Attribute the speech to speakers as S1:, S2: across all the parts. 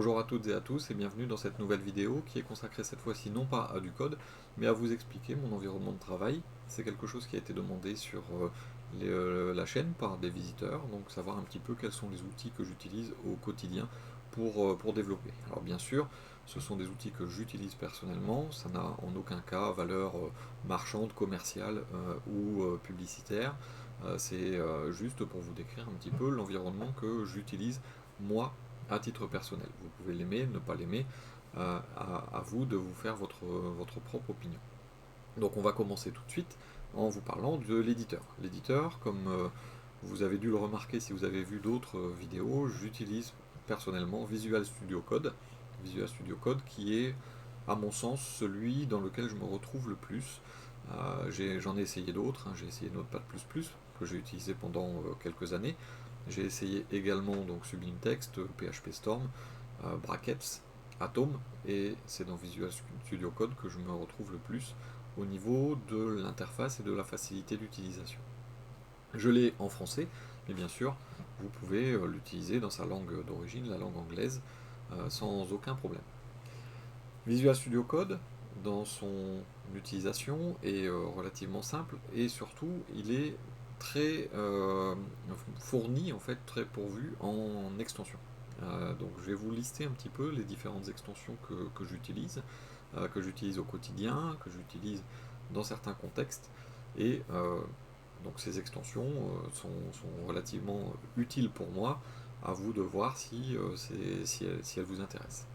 S1: Bonjour à toutes et à tous et bienvenue dans cette nouvelle vidéo qui est consacrée cette fois-ci non pas à du code, mais à vous expliquer mon environnement de travail. C'est quelque chose qui a été demandé sur la chaîne par des visiteurs, donc savoir un petit peu quels sont les outils que j'utilise au quotidien pour développer. Alors bien sûr, ce sont des outils que j'utilise personnellement, ça n'a en aucun cas valeur marchande, commerciale ou publicitaire. C'est juste pour vous décrire un petit peu l'environnement que j'utilise moi à titre personnel. Vous pouvez l'aimer, ne pas l'aimer, à vous de vous faire votre propre opinion. Donc on va commencer tout de suite en vous parlant de l'éditeur. L'éditeur, comme vous avez dû le remarquer si vous avez vu d'autres vidéos, j'utilise personnellement Visual Studio Code. Visual Studio Code qui est, à mon sens, celui dans lequel je me retrouve le plus. J'en ai essayé d'autres, j'ai essayé Notepad++, que j'ai utilisé pendant quelques années. J'ai essayé également donc Sublime Text, PHP Storm, Brackets, Atom, et c'est dans Visual Studio Code que je me retrouve le plus au niveau de l'interface et de la facilité d'utilisation. Je l'ai en français, mais bien sûr, vous pouvez l'utiliser dans sa langue d'origine, la langue anglaise, sans aucun problème. Visual Studio Code, dans son utilisation, est relativement simple, et surtout, il est très fourni, en fait, très pourvu en extensions. Donc je vais vous lister un petit peu les différentes extensions que j'utilise au quotidien, que j'utilise dans certains contextes, et donc ces extensions sont relativement utiles pour moi, à vous de voir si elles vous intéressent.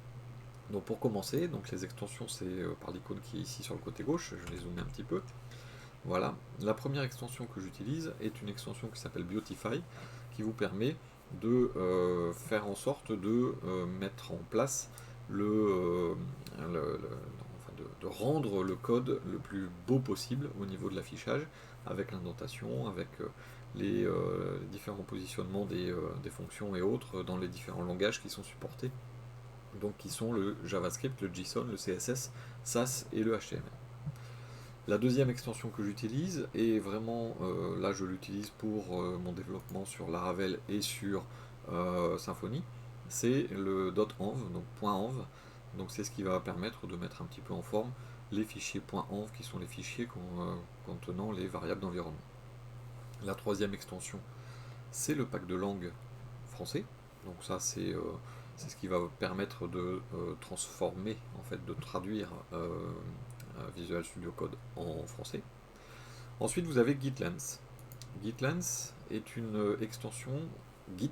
S1: Donc pour commencer, donc les extensions c'est par l'icône qui est ici sur le côté gauche, je les zoome un petit peu. Voilà, la première extension que j'utilise est une extension qui s'appelle Beautify, qui vous permet de faire en sorte de mettre en place de rendre le code le plus beau possible au niveau de l'affichage, avec l'indentation, avec les différents positionnements des fonctions et autres dans les différents langages qui sont supportés, donc qui sont le JavaScript, le JSON, le CSS, SAS et le HTML. La deuxième extension que j'utilise, et vraiment là je l'utilise pour mon développement sur Laravel et sur Symfony, c'est le .env, donc .env. Donc c'est ce qui va permettre de mettre un petit peu en forme les fichiers .env qui sont les fichiers contenant les variables d'environnement. La troisième extension, c'est le pack de langue français. Donc ça c'est ce qui va permettre de transformer, en fait de traduire Visual Studio Code en français. Ensuite, vous avez GitLens. GitLens est une extension Git,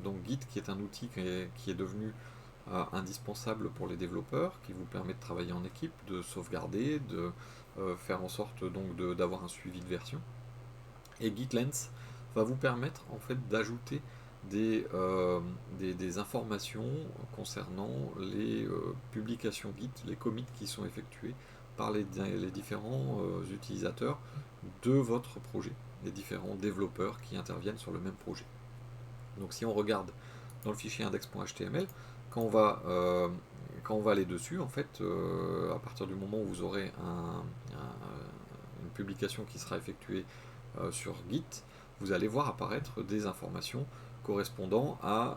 S1: donc Git qui est un outil qui est devenu indispensable pour les développeurs, qui vous permet de travailler en équipe, de sauvegarder, de faire en sorte donc d'avoir un suivi de version. Et GitLens va vous permettre en fait d'ajouter des informations concernant les publications Git, les commits qui sont effectués par les différents utilisateurs de votre projet, les différents développeurs qui interviennent sur le même projet. Donc si on regarde dans le fichier index.html, quand on va aller dessus, en fait, à partir du moment où vous aurez une publication qui sera effectuée sur Git, vous allez voir apparaître des informations correspondant à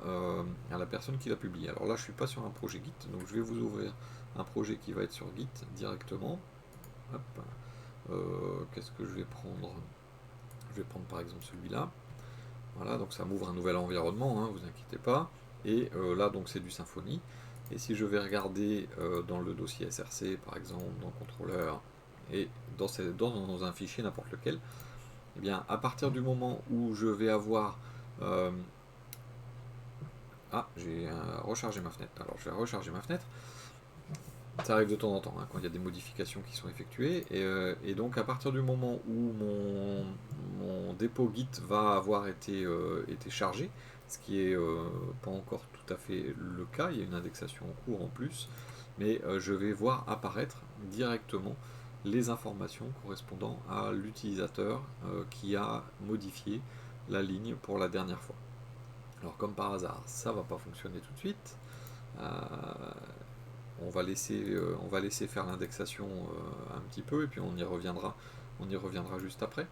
S1: la personne qui l'a publié. Alors là, je ne suis pas sur un projet Git, donc je vais vous ouvrir un projet qui va être sur Git directement. Qu'est-ce que je vais prendre? Je vais prendre par exemple celui-là. Voilà, donc ça m'ouvre un nouvel environnement, vous inquiétez pas. Et là, donc c'est du Symfony. Et si je vais regarder dans le dossier SRC, par exemple, dans le contrôleur, et dans un fichier n'importe lequel, eh bien, à partir du moment où je vais avoir... j'ai rechargé ma fenêtre. Alors, je vais recharger ma fenêtre. Ça arrive de temps en temps, quand il y a des modifications qui sont effectuées. Et donc, à partir du moment où mon dépôt Git va avoir été chargé, ce qui est pas encore tout à fait le cas, il y a une indexation en cours en plus, mais je vais voir apparaître directement les informations correspondant à l'utilisateur qui a modifié la ligne pour la dernière fois. Alors comme par hasard, ça va pas fonctionner tout de suite. On va laisser faire l'indexation un petit peu et puis on y reviendra juste après.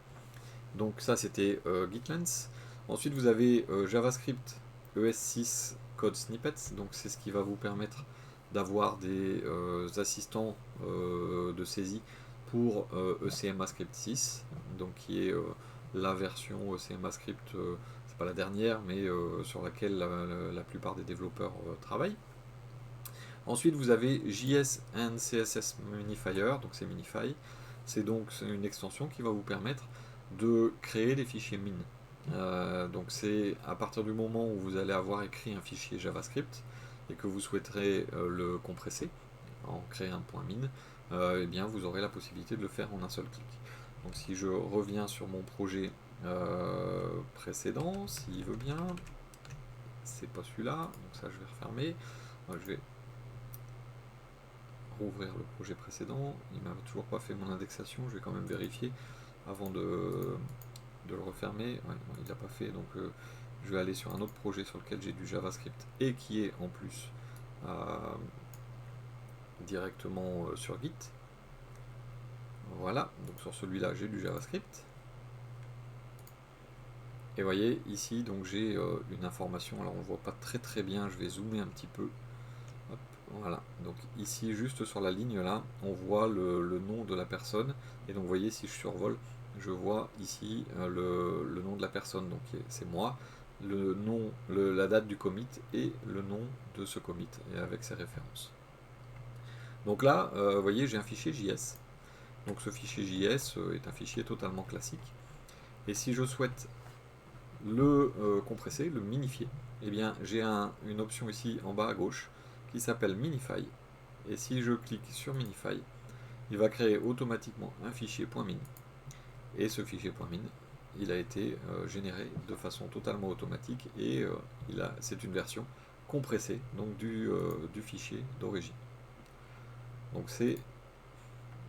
S1: Donc ça c'était GitLens. Ensuite vous avez JavaScript ES6 Code Snippets, donc c'est ce qui va vous permettre d'avoir des assistants de saisie pour ECMAScript 6, donc qui est la version ECMAScript, c'est pas la dernière, mais sur laquelle la plupart des développeurs travaillent. Ensuite, vous avez JS and CSS Minifier, donc c'est Minify. C'est donc une extension qui va vous permettre de créer des fichiers min. Donc c'est à partir du moment où vous allez avoir écrit un fichier JavaScript et que vous souhaiterez le compresser, en créer un point min, eh bien vous aurez la possibilité de le faire en un seul clic. Donc si je reviens sur mon projet précédent, s'il veut bien, c'est pas celui-là, donc ça je vais refermer. Moi, je vais rouvrir le projet précédent. Il m'a toujours pas fait mon indexation, je vais quand même vérifier avant de le refermer. Ouais, il l'a pas fait, donc je vais aller sur un autre projet sur lequel j'ai du JavaScript et qui est en plus directement sur Git. Voilà, donc sur celui-là j'ai du JavaScript. Et vous voyez ici, donc j'ai une information, alors on ne voit pas très bien, je vais zoomer un petit peu. Hop, voilà, donc ici juste sur la ligne là, on voit le nom de la personne, et donc vous voyez si je survole, je vois ici le nom de la personne, donc c'est moi, le nom, la date du commit et le nom de ce commit, et avec ses références. Donc là, vous voyez, j'ai un fichier JS. Donc ce fichier JS est un fichier totalement classique. Et si je souhaite le compresser, le minifier, eh bien j'ai une option ici en bas à gauche qui s'appelle Minify. Et si je clique sur Minify, il va créer automatiquement un fichier .min. Et ce fichier .min, il a été généré de façon totalement automatique et c'est une version compressée donc du fichier d'origine. Donc c'est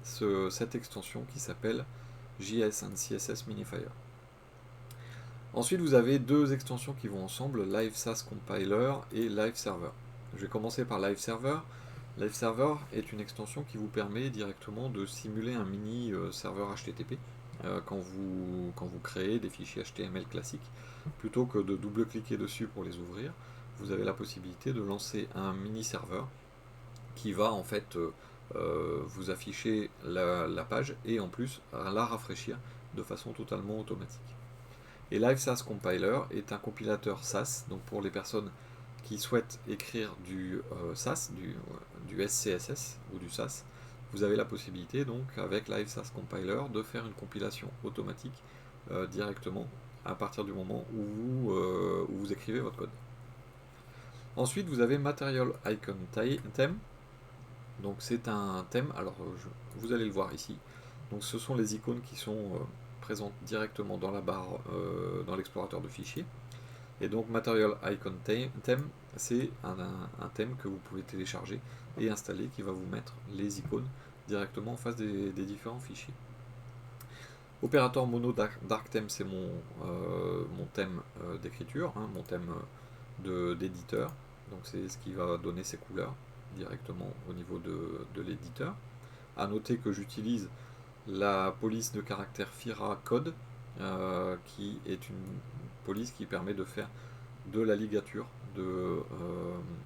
S1: cette extension qui s'appelle JS and CSS Minifier. Ensuite, vous avez deux extensions qui vont ensemble, Live SaaS Compiler et Live Server. Je vais commencer par Live Server. Live Server est une extension qui vous permet directement de simuler un mini serveur HTTP quand vous créez des fichiers HTML classiques. Plutôt que de double-cliquer dessus pour les ouvrir, vous avez la possibilité de lancer un mini serveur qui va en fait vous afficher la page et en plus la rafraîchir de façon totalement automatique. Et Live SaaS Compiler est un compilateur SaaS, donc pour les personnes qui souhaitent écrire du SaaS, du SCSS ou du SaaS, vous avez la possibilité donc avec Live SaaS Compiler de faire une compilation automatique directement à partir du moment où vous écrivez votre code. Ensuite, vous avez Material Icon Theme. Donc c'est un thème, alors vous allez le voir ici. Donc ce sont les icônes qui sont présentes directement dans la barre, dans l'explorateur de fichiers. Et donc Material Icon Theme, c'est un thème que vous pouvez télécharger et installer qui va vous mettre les icônes directement en face des différents fichiers. Opérateur Mono Dark Theme, c'est mon thème d'écriture, hein, mon thème d'éditeur. Donc c'est ce qui va donner ses couleurs directement au niveau de l'éditeur. A noter que j'utilise la police de caractère Fira Code, qui est une police qui permet de faire de la ligature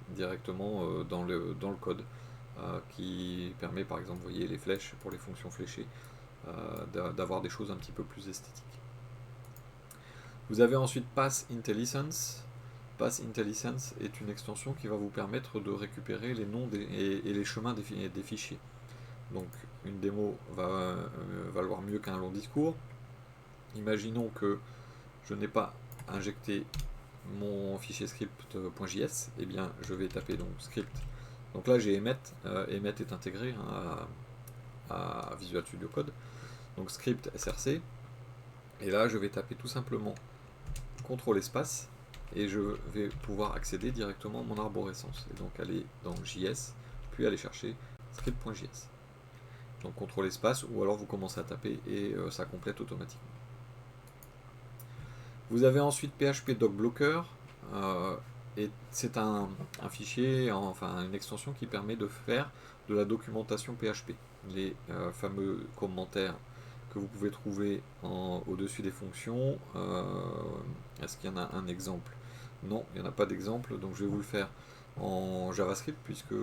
S1: directement dans le code, qui permet par exemple, vous voyez les flèches pour les fonctions fléchées, d'avoir des choses un petit peu plus esthétiques. Vous avez ensuite Path IntelliSense. Path IntelliSense est une extension qui va vous permettre de récupérer les noms et les chemins des fichiers. Donc une démo va valoir mieux qu'un long discours. Imaginons que je n'ai pas injecté mon fichier script.js, et bien je vais taper donc script. Donc là j'ai emmet, emmet est intégré à Visual Studio Code. Donc script src, et là je vais taper tout simplement CTRL espace et je vais pouvoir accéder directement à mon arborescence et donc aller dans JS puis aller chercher script.js. Donc CTRL espace, ou alors vous commencez à taper et ça complète automatiquement. Vous avez ensuite PHP DocBlocker, et c'est un fichier, enfin une extension qui permet de faire de la documentation PHP. Les fameux commentaires que vous pouvez trouver au-dessus des fonctions. Est-ce qu'il y en a un exemple? Non, il n'y en a pas d'exemple, donc je vais vous le faire en JavaScript puisque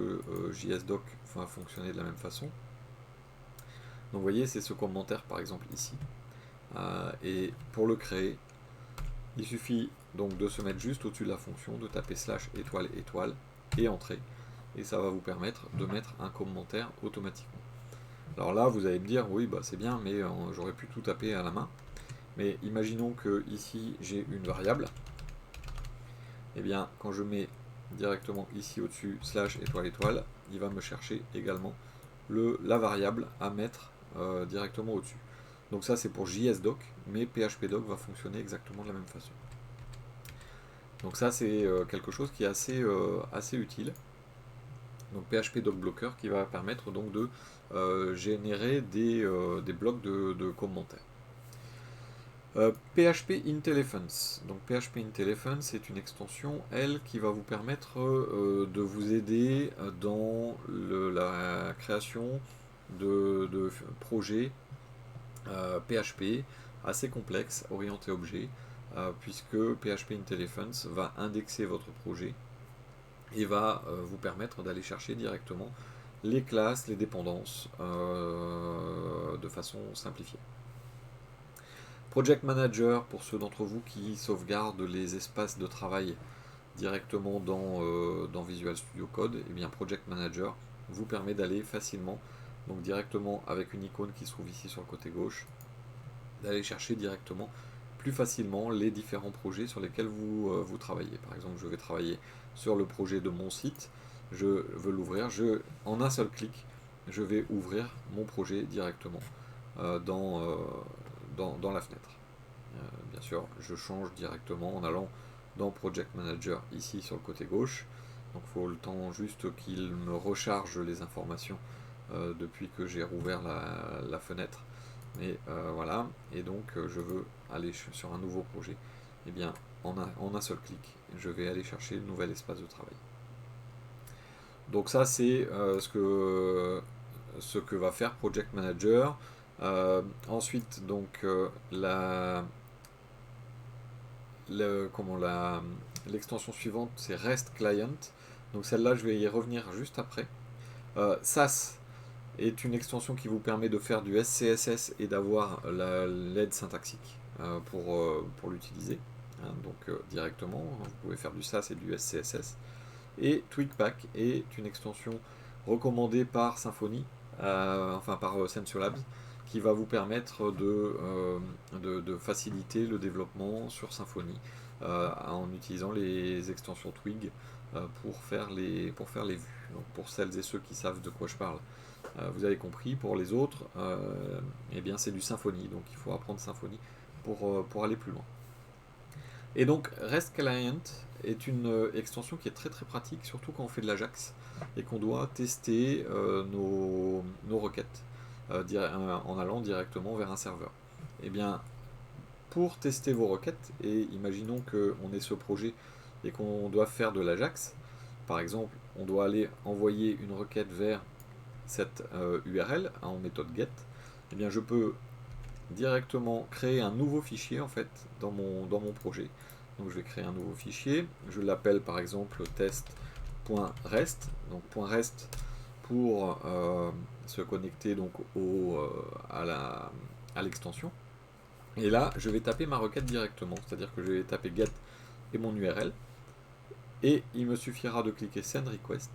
S1: JSDoc va fonctionner de la même façon. Donc vous voyez, c'est ce commentaire par exemple ici. Et pour le créer, il suffit donc de se mettre juste au-dessus de la fonction, de taper slash étoile étoile et entrer. Et ça va vous permettre de mettre un commentaire automatiquement. Alors là, vous allez me dire, oui, bah c'est bien, mais j'aurais pu tout taper à la main. Mais imaginons que ici j'ai une variable. Et bien, quand je mets directement ici au-dessus slash étoile étoile, il va me chercher également la variable à mettre directement au-dessus. Donc ça c'est pour JSDoc, mais PHPDoc va fonctionner exactement de la même façon. Donc ça c'est quelque chose qui est assez utile. Donc PHPDoc Blocker qui va permettre donc de générer des blocs de commentaires. PHP IntelliFans. Donc PHP IntelliFans c'est une extension, elle, qui va vous permettre de vous aider dans la création de projets PHP assez complexes, orientés objets, puisque PHP IntelliFans va indexer votre projet et va vous permettre d'aller chercher directement les classes, les dépendances de façon simplifiée. Project Manager, pour ceux d'entre vous qui sauvegardent les espaces de travail directement dans Visual Studio Code, et bien Project Manager vous permet d'aller facilement, donc directement avec une icône qui se trouve ici sur le côté gauche, d'aller chercher directement plus facilement les différents projets sur lesquels vous travaillez. Par exemple, je vais travailler sur le projet de mon site, je veux l'ouvrir, en un seul clic, je vais ouvrir mon projet directement dans la fenêtre. Bien sûr, je change directement en allant dans Project Manager ici sur le côté gauche. Donc il faut le temps juste qu'il me recharge les informations depuis que j'ai rouvert la fenêtre. Et voilà, et donc je veux aller sur un nouveau projet. Et bien en un seul clic, je vais aller chercher le nouvel espace de travail. Donc ça c'est ce que va faire Project Manager. Ensuite, donc l'extension suivante, c'est REST Client. Donc celle-là, je vais y revenir juste après. Sass est une extension qui vous permet de faire du SCSS et d'avoir l'aide syntaxique pour l'utiliser. Hein, donc directement, vous pouvez faire du Sass et du SCSS. Et TwigPack est une extension recommandée par Symfony, enfin par Sensolabs, qui va vous permettre de faciliter le développement sur Symfony en utilisant les extensions Twig pour faire les vues. Donc pour celles et ceux qui savent de quoi je parle, vous avez compris. Pour les autres, eh bien c'est du Symfony, donc il faut apprendre Symfony pour aller plus loin. Et donc REST Client est une extension qui est très très pratique, surtout quand on fait de l'Ajax et qu'on doit tester nos requêtes en allant directement vers un serveur. Et bien, pour tester vos requêtes, et imaginons qu'on ait ce projet et qu'on doit faire de l'Ajax, par exemple, on doit aller envoyer une requête vers cette URL en méthode get, et bien je peux directement créer un nouveau fichier en fait dans mon projet. Donc je vais créer un nouveau fichier, je l'appelle par exemple test.rest, donc .rest pour se connecter donc à l'extension. Et là, je vais taper ma requête directement, c'est-à-dire que je vais taper get et mon URL, et il me suffira de cliquer send request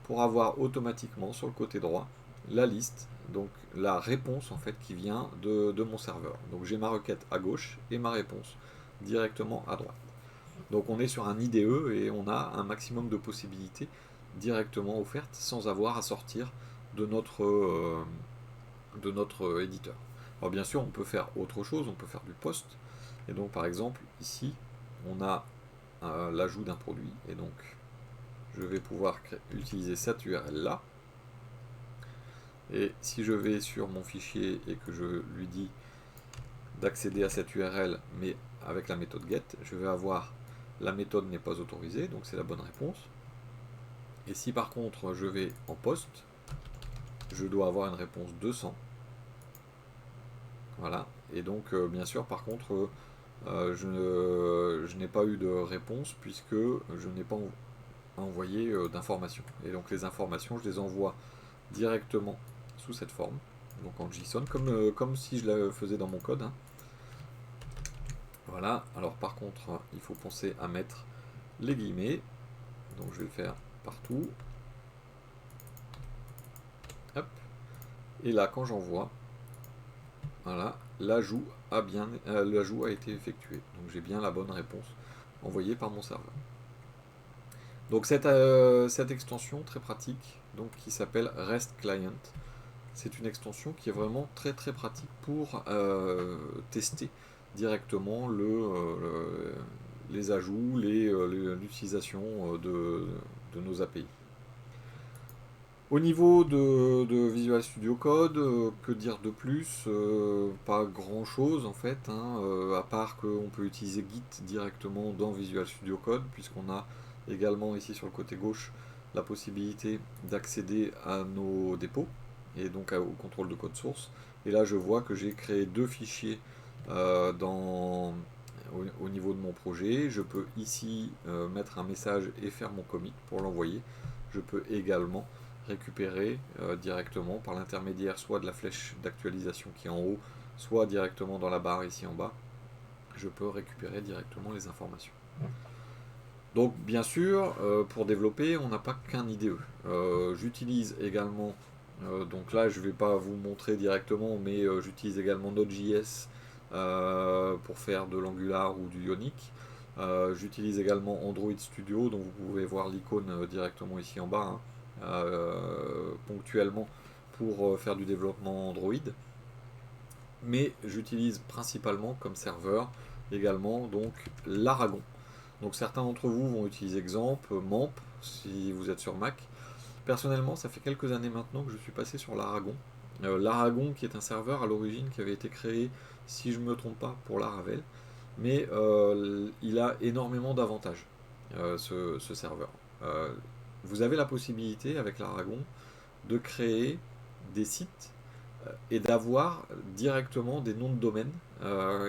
S1: pour avoir automatiquement sur le côté droit la liste, donc la réponse en fait qui vient de mon serveur. Donc j'ai ma requête à gauche et ma réponse directement à droite. Donc on est sur un IDE et on a un maximum de possibilités directement offertes sans avoir à sortir de notre éditeur. Alors bien sûr on peut faire autre chose, on peut faire du post, et donc par exemple ici on a l'ajout d'un produit, et donc je vais pouvoir utiliser cette URL là. Et si je vais sur mon fichier et que je lui dis d'accéder à cette URL, mais avec la méthode get, je vais avoir la méthode n'est pas autorisée, donc c'est la bonne réponse. Et si par contre je vais en post, je dois avoir une réponse 200. Voilà. Et donc bien sûr par contre je n'ai pas eu de réponse puisque je n'ai pas envoyé d'informations. Et donc les informations, je les envoie directement sous cette forme, donc en JSON, comme si je la faisais dans mon code, hein. Voilà, alors par contre, il faut penser à mettre les guillemets, donc je vais le faire partout. Hop. Et là, quand j'envoie, voilà, l'ajout a été effectué. Donc j'ai bien la bonne réponse envoyée par mon serveur. Donc cette extension très pratique, donc qui s'appelle REST Client, c'est une extension qui est vraiment très très pratique pour tester directement les ajouts, l'utilisation de nos API. Au niveau de Visual Studio Code, que dire de plus? Pas grand chose en fait, hein, à part qu'on peut utiliser Git directement dans Visual Studio Code, puisqu'on a également ici sur le côté gauche la possibilité d'accéder à nos dépôts et donc au contrôle de code source. Et là je vois que j'ai créé deux fichiers au niveau de mon projet. Je peux ici mettre un message et faire mon commit pour l'envoyer. Je peux également récupérer directement par l'intermédiaire soit de la flèche d'actualisation qui est en haut, soit directement dans la barre ici en bas. Je peux récupérer directement les informations. Donc bien sûr, pour développer, on n'a pas qu'un IDE. J'utilise également, donc là je ne vais pas vous montrer directement, mais j'utilise également Node.js pour faire de l'Angular ou du Ionic. J'utilise également Android Studio, dont vous pouvez voir l'icône directement ici en bas, hein, ponctuellement pour faire du développement Android. Mais j'utilise principalement comme serveur également donc l'Aragon. Donc certains d'entre vous vont utiliser Xampp, MAMP si vous êtes sur Mac. Personnellement, ça fait quelques années maintenant que je suis passé sur l'Aragon. L'Aragon qui est un serveur à l'origine qui avait été créé, si je ne me trompe pas, pour Laravel. Mais il a énormément d'avantages, ce serveur. Vous avez la possibilité avec l'Aragon de créer des sites et d'avoir directement des noms de domaines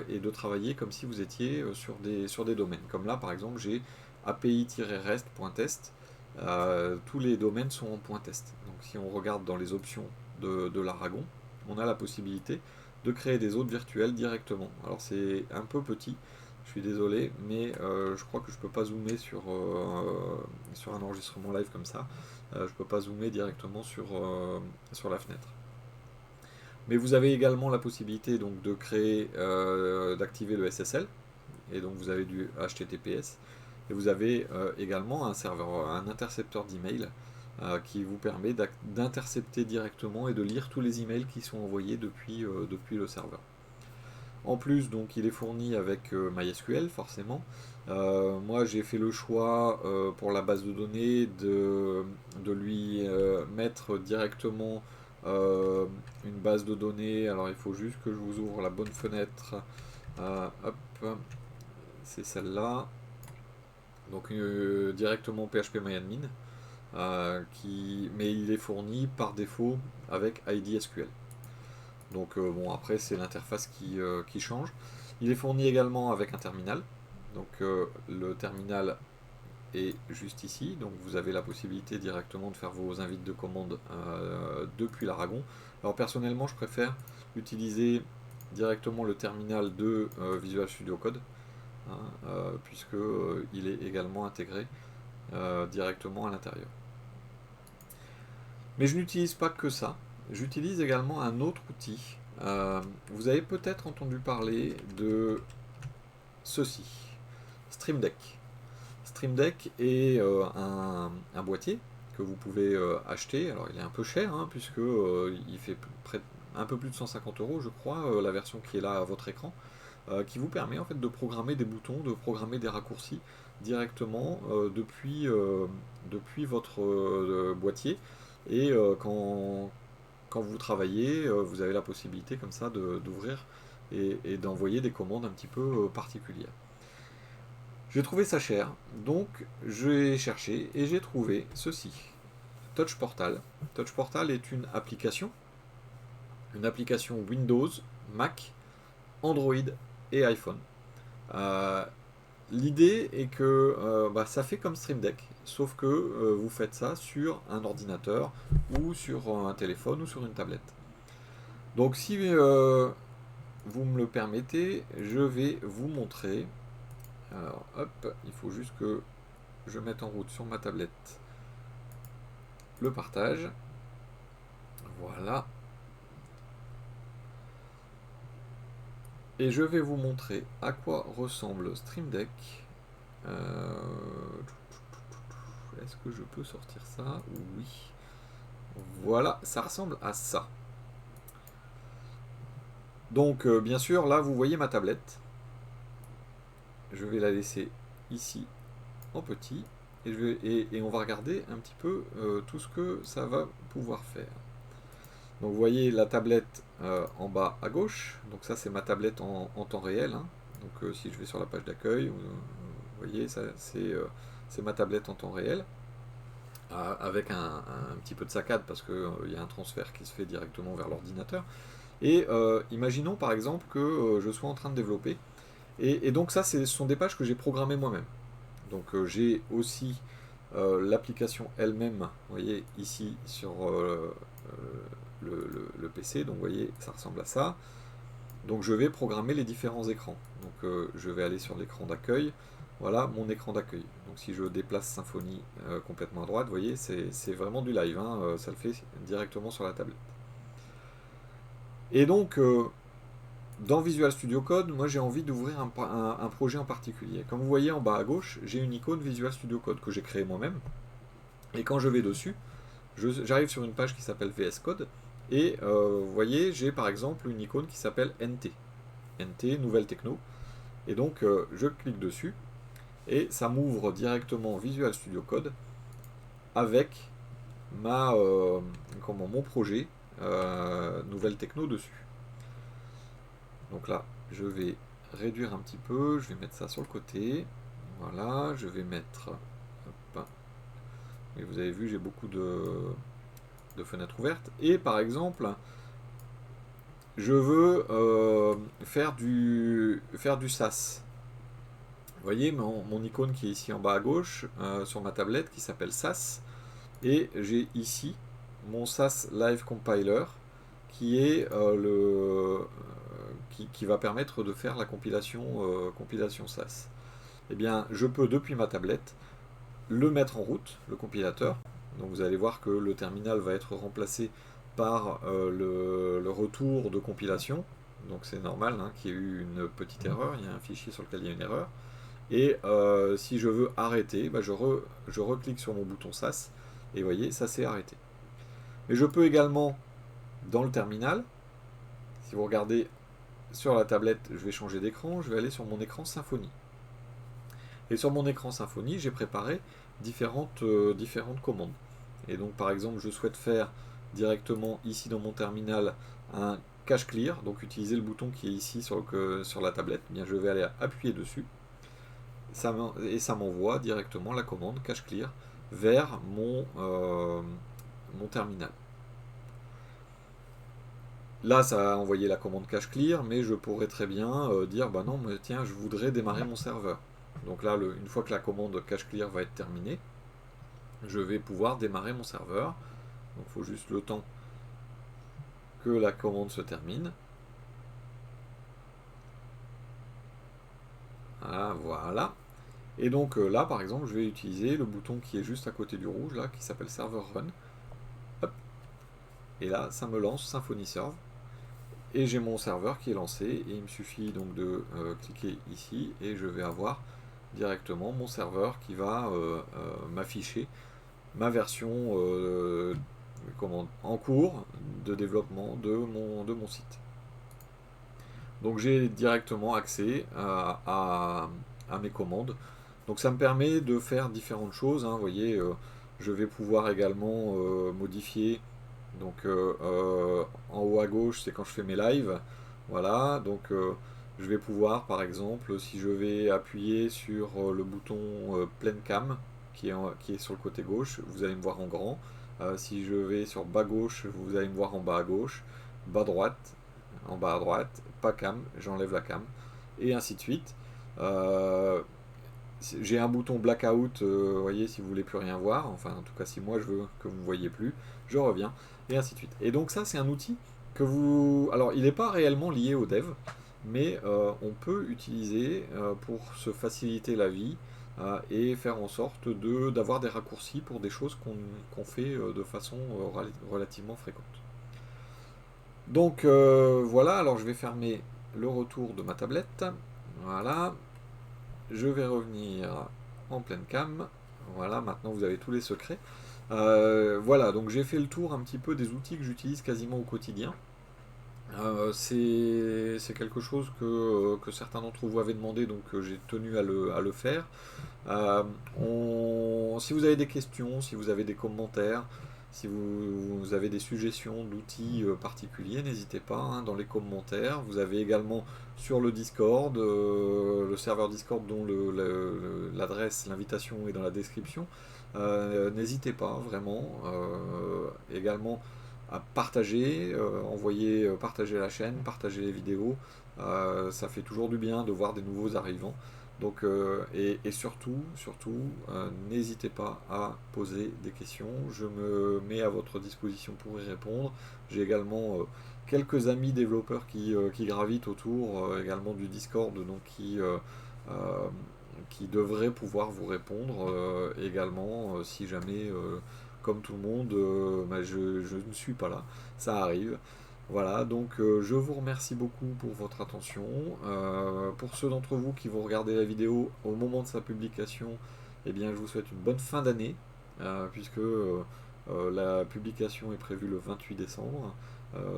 S1: et de travailler comme si vous étiez sur des domaines. Comme là, par exemple, j'ai api-rest.test. Tous les domaines sont en .test. Donc si on regarde dans les options de l'Aragon, on a la possibilité de créer des hôtes virtuels directement. Alors c'est un peu petit, je suis désolé, mais je crois que je ne peux pas zoomer sur un enregistrement live comme ça. Je ne peux pas zoomer directement sur la fenêtre. Mais vous avez également la possibilité donc de créer, d'activer le SSL, et donc vous avez du HTTPS, et vous avez également un intercepteur d'email qui vous permet d'intercepter directement et de lire tous les emails qui sont envoyés depuis le serveur. En plus, donc, il est fourni avec MySQL, forcément. Moi, j'ai fait le choix pour la base de données de lui mettre directement une base de données. Alors, il faut juste que je vous ouvre la bonne fenêtre. Hop, c'est celle-là. Donc, directement PHP-MyAdmin. Mais il est fourni par défaut avec ID SQL. Donc bon, après c'est l'interface qui change. Il est fourni également avec un terminal. Donc le terminal est juste ici. Donc vous avez la possibilité directement de faire vos invites de commande depuis l'Aragon. Alors personnellement je préfère utiliser directement le terminal de Visual Studio Code, hein, puisque il est également intégré directement à l'intérieur. Mais je n'utilise pas que ça. J'utilise également un autre outil. Vous avez peut-être entendu parler de ceci, Stream Deck. Stream Deck est un boîtier que vous pouvez acheter. Alors il est un peu cher, hein, puisque il fait un peu plus de 150 €, je crois, la version qui est là à votre écran, qui vous permet en fait de programmer des boutons, de programmer des raccourcis directement depuis votre boîtier. Et quand vous travaillez, vous avez la possibilité comme ça d'ouvrir et d'envoyer des commandes un petit peu particulières. J'ai trouvé ça cher, donc j'ai cherché et j'ai trouvé ceci, Touch Portal. Touch Portal est une application Windows, Mac, Android et iPhone, L'idée est que ça fait comme Stream Deck, sauf que vous faites ça sur un ordinateur ou sur un téléphone ou sur une tablette. Donc si vous me le permettez, je vais vous montrer. Alors hop, il faut juste que je mette en route sur ma tablette le partage. Voilà. Et je vais vous montrer à quoi ressemble Stream Deck. Est-ce que je peux sortir ça? Oui. Voilà, ça ressemble à ça. Donc bien sûr, là vous voyez ma tablette. Je vais la laisser ici en petit. Et on va regarder un petit peu tout ce que ça va pouvoir faire. Donc vous voyez la tablette en bas à gauche. Donc ça c'est ma tablette en temps réel. Hein. Donc si je vais sur la page d'accueil, vous voyez, c'est ma tablette en temps réel. Avec un petit peu de saccade parce qu'il y a un transfert qui se fait directement vers l'ordinateur. Et imaginons par exemple que je sois en train de développer. Et donc ça, ce sont des pages que j'ai programmées moi-même. Donc j'ai aussi l'application elle-même, vous voyez, ici sur le PC. Donc vous voyez, ça ressemble à ça. Donc je vais programmer les différents écrans. Donc je vais aller sur l'écran d'accueil. Voilà mon écran d'accueil. Donc si je déplace Symfony complètement à droite, vous voyez, c'est vraiment du live. Hein, ça le fait directement sur la tablette. Et donc, dans Visual Studio Code, moi j'ai envie d'ouvrir un projet en particulier. Comme vous voyez en bas à gauche, j'ai une icône Visual Studio Code que j'ai créée moi-même. Et quand je vais dessus, j'arrive sur une page qui s'appelle VS Code. Et vous voyez, j'ai par exemple une icône qui s'appelle NT. NT, Nouvelle Techno. Et donc, je clique dessus. Et ça m'ouvre directement Visual Studio Code avec mon projet Nouvelle Techno dessus. Donc là, je vais réduire un petit peu, je vais mettre ça sur le côté. Voilà, je vais mettre... Hop, et vous avez vu, j'ai beaucoup de fenêtres ouvertes. Et par exemple, je veux faire du SAS. Vous voyez mon icône qui est ici en bas à gauche sur ma tablette qui s'appelle SAS. Et j'ai ici mon SAS Live Compiler qui est qui va permettre de faire la compilation SAS. Eh bien, je peux depuis ma tablette le mettre en route, le compilateur. Donc vous allez voir que le terminal va être remplacé par le retour de compilation. Donc c'est normal hein, qu'il y ait eu une petite erreur, il y a un fichier sur lequel il y a une erreur. Et si je veux arrêter, je reclique sur mon bouton SAS et vous voyez, ça s'est arrêté. Mais je peux également, dans le terminal, si vous regardez sur la tablette, je vais changer d'écran, je vais aller sur mon écran Symfony. Et sur mon écran Symfony, j'ai préparé différentes commandes. Et donc par exemple, je souhaite faire directement ici dans mon terminal un cache clear, donc utiliser le bouton qui est ici sur la tablette. Eh bien, je vais aller appuyer dessus et ça m'envoie directement la commande cache clear vers mon terminal. Là, ça a envoyé la commande cache clear, mais je pourrais très bien dire bah non, mais tiens, je voudrais démarrer mon serveur. Donc là, une fois que la commande cache clear va être terminée, je vais pouvoir démarrer mon serveur. Donc il faut juste le temps que la commande se termine. Ah, voilà. Et donc là, par exemple, je vais utiliser le bouton qui est juste à côté du rouge, là, qui s'appelle Server Run. Hop. Et là, ça me lance Symfony Serve. Et j'ai mon serveur qui est lancé. Et il me suffit donc de cliquer ici. Et je vais avoir directement mon serveur qui va m'afficher ma version en cours de développement de mon site. Donc j'ai directement accès à mes commandes. Donc ça me permet de faire différentes choses. Hein. Vous voyez, je vais pouvoir également modifier. Donc en haut à gauche, c'est quand je fais mes lives. Voilà, donc je vais pouvoir, par exemple, si je vais appuyer sur le bouton pleine cam qui est sur le côté gauche, vous allez me voir en grand. Si je vais sur bas gauche, vous allez me voir en bas à gauche. Bas droite, en bas à droite, pas cam, j'enlève la cam, et ainsi de suite. J'ai un bouton blackout, vous voyez, si vous voulez plus rien voir, enfin en tout cas si moi je veux que vous ne voyez plus, je reviens, et ainsi de suite. Et donc ça c'est un outil que vous... Alors il n'est pas réellement lié au dev, mais on peut utiliser pour se faciliter la vie et faire en sorte d'avoir des raccourcis pour des choses qu'on fait de façon relativement fréquente. Donc voilà, alors je vais fermer le retour de ma tablette, voilà, je vais revenir en pleine cam. Voilà, maintenant vous avez tous les secrets. Voilà, donc j'ai fait le tour un petit peu des outils que j'utilise quasiment au quotidien. C'est quelque chose que certains d'entre vous avaient demandé, donc j'ai tenu à le faire. Si vous avez des questions, si vous avez des commentaires, si vous avez des suggestions d'outils particuliers, n'hésitez pas hein, dans les commentaires. Vous avez également sur le Discord, le serveur Discord dont l'adresse, l'invitation est dans la description. N'hésitez pas vraiment également à partager, partager la chaîne, partager les vidéos. Ça fait toujours du bien de voir des nouveaux arrivants. Donc, et surtout, n'hésitez pas à poser des questions. Je me mets à votre disposition pour y répondre. J'ai également quelques amis développeurs qui gravitent autour également du Discord, donc qui devraient pouvoir vous répondre également si jamais, comme tout le monde, bah, je ne suis pas là. Ça arrive. Voilà, donc je vous remercie beaucoup pour votre attention. Pour ceux d'entre vous qui vont regarder la vidéo au moment de sa publication, eh bien, je vous souhaite une bonne fin d'année, puisque la publication est prévue le 28 décembre.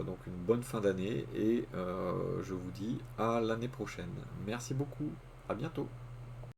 S1: Donc une bonne fin d'année et je vous dis à l'année prochaine. Merci beaucoup, à bientôt.